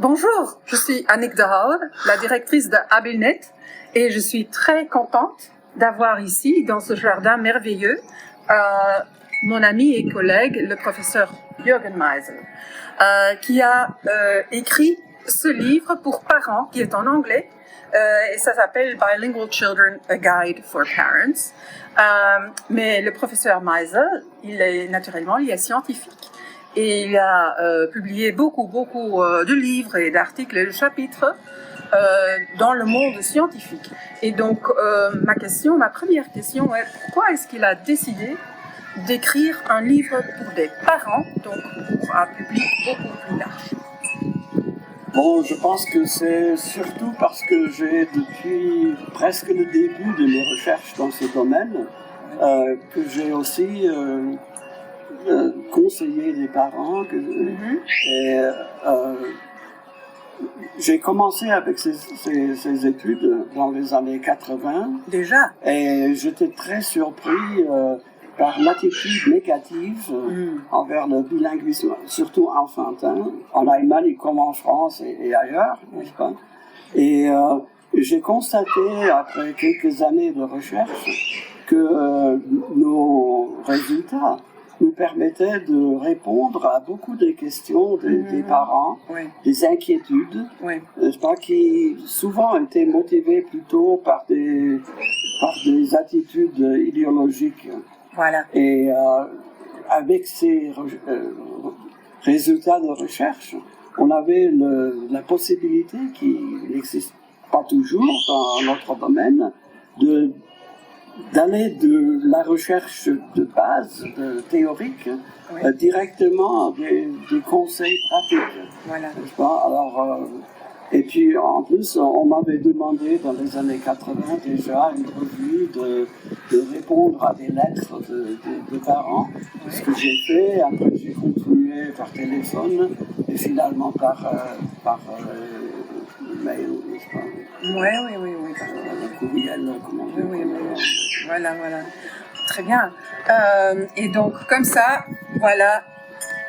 Bonjour, je suis Annick de Hall, la directrice de Habilnet, et je suis très contente d'avoir ici, dans ce jardin merveilleux, mon ami et collègue, le professeur Jürgen Meisel, qui a écrit ce livre pour parents, qui est en anglais, et ça s'appelle Bilingual Children, A Guide for Parents. Mais le professeur Meisel, il est scientifique. Et il a publié beaucoup de livres et d'articles et de chapitres dans le monde scientifique. Et donc, ma première question est pourquoi est-ce qu'il a décidé d'écrire un livre pour des parents, donc pour un public beaucoup plus large? Bon, je pense que c'est surtout parce que j'ai, depuis presque le début de mes recherches dans ce domaine, que j'ai aussi conseillé les parents. Et j'ai commencé avec ces études dans les années 80. Déjà? Et j'étais très surpris par l'attitude négative envers le bilinguisme, surtout enfantin, en Allemagne comme en France et ailleurs, n'est-ce pas? Et j'ai constaté, après quelques années de recherche, que nos résultats nous permettaient de répondre à beaucoup des questions des parents, des inquiétudes, n'est-ce pas, qui souvent étaient motivées plutôt par des attitudes idéologiques. Voilà. Et avec ces résultats de recherche, on avait la possibilité, qui n'existe pas toujours dans notre domaine, d'aller de la recherche de base, théorique, directement des conseils pratiques. Voilà. Alors, et puis en plus, on m'avait demandé dans les années 80 déjà une revue de répondre à des lettres de parents, ce que j'ai fait. Après, j'ai continué par téléphone et finalement par mail, n'est-ce pas? Courriel, comment on dit. Voilà. Très bien. Et donc, comme ça, voilà,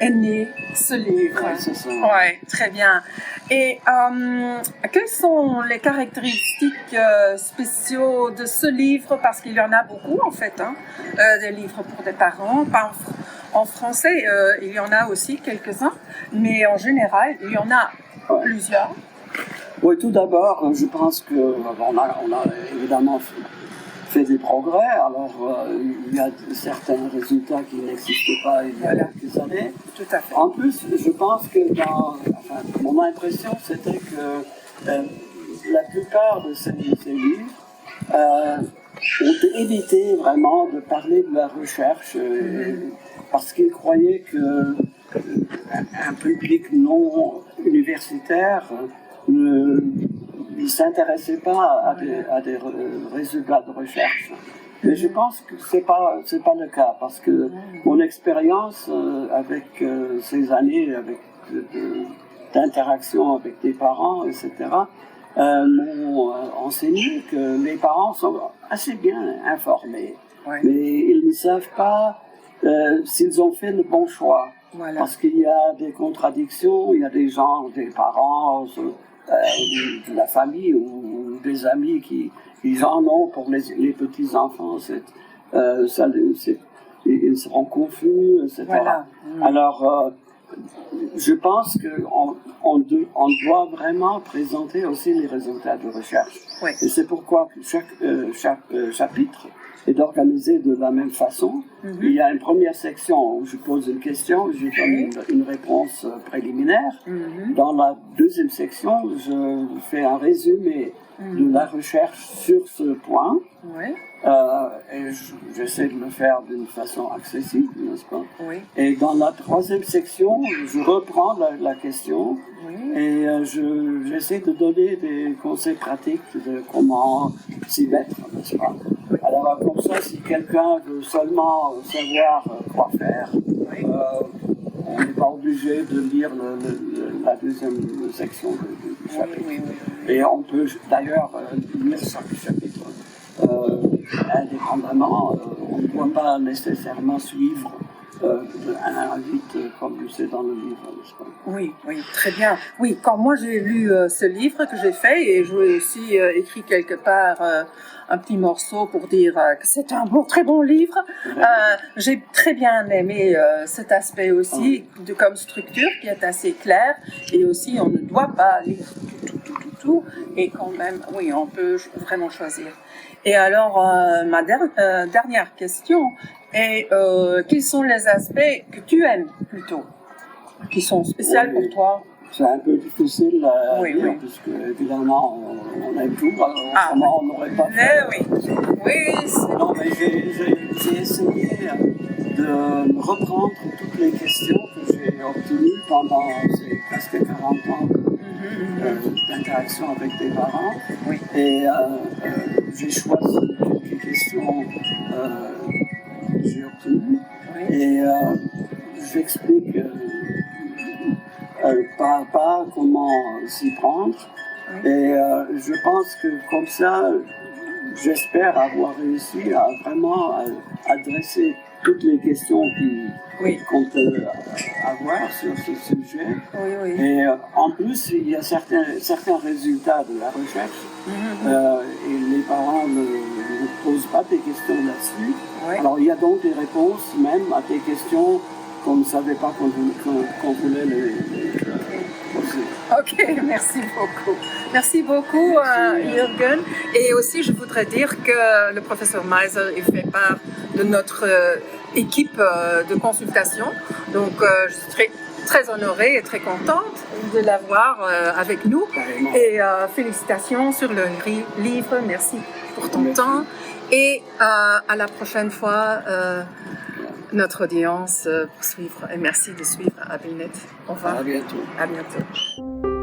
est né ce livre. Oui, c'est ça. Ouais, très bien. Et quelles sont les caractéristiques spéciaux de ce livre? Parce qu'il y en a beaucoup, en fait, des livres pour des parents. Pas en français, il y en a aussi quelques-uns, mais en général, il y en a plusieurs. Oui, tout d'abord, je pense qu'on a évidemment fait des progrès. Alors, il y a certains résultats qui n'existaient pas il y a quelques années. Tout à fait. En plus, je pense que mon impression, c'était que la plupart de ces livres ont évité vraiment de parler de la recherche parce qu'ils croyaient qu'un public non universitaire ne s'intéressait pas à des résultats de recherche. Mais je pense que c'est pas le cas, parce que mon expérience avec ces années d'interaction avec des parents, etc., m'ont enseigné que les parents sont assez bien informés, mais ils ne savent pas s'ils ont fait le bon choix. Voilà. Parce qu'il y a des contradictions, il y a des parents, de la famille ou des amis qui en ont pour les petits-enfants. Ils seront confus, etc. Voilà. Alors, je pense qu'on doit vraiment présenter aussi les résultats de recherche. Oui. Et c'est pourquoi chaque chapitre est organisé de la même façon. Il y a une première section où je pose une question, je donne une réponse préliminaire. Dans la deuxième section, je fais un résumé de la recherche sur ce point. Et j'essaie de le faire d'une façon accessible, n'est-ce pas? Et dans la troisième section, je reprends la question et j'essaie de donner des conseils pratiques de comment s'y mettre, n'est-ce pas? Alors comme ça, si quelqu'un veut seulement savoir quoi faire, on n'est pas obligé de lire la deuxième section du chapitre. Et on peut d'ailleurs lire chaque chapitre indépendamment. On ne doit pas nécessairement suivre invite, comme c'est dans le livre, n'est-ce pas? Oui, oui, très bien. Oui, quand moi j'ai lu ce livre que j'ai fait, et j'ai aussi écrit quelque part un petit morceau pour dire que c'est un très bon livre, j'ai très bien aimé cet aspect aussi, comme structure qui est assez clair, et aussi on ne doit pas lire tout, et quand même, oui, on peut vraiment choisir. Et alors, ma dernière question est, quels sont les aspects que tu aimes plutôt, qui sont spéciaux pour toi? C'est un peu difficile à Oui, dire, oui. puisque évidemment, on aime tout, autrement on n'aurait pas fait. Oui. Non, mais j'ai essayé de reprendre toutes les questions que j'ai obtenues pendant ces presque 40 ans d'interaction avec des parents. Oui. Et j'ai choisi quelques questions que j'ai obtenues. Oui. Et j'explique pas à pas comment s'y prendre. Oui. Et je pense que comme ça, j'espère avoir réussi à vraiment adresser toutes les questions qu'on peut avoir sur ce sujet. Oui. Et en plus, il y a certains résultats de la recherche et les parents ne posent pas des questions là-dessus. Oui. Alors il y a donc des réponses même à des questions qu'on ne savait pas qu'on voulait les poser. Ok, merci beaucoup. Merci beaucoup, Jürgen. Et aussi, je voudrais dire que le professeur Meiser fait part de notre équipe de consultation. Donc, je suis très honorée et très contente de l'avoir avec nous. Et félicitations sur le livre. Merci pour ton temps. Et à la prochaine fois, notre audience pour suivre. Et merci de suivre AbelNet. Au revoir. À bientôt. À bientôt.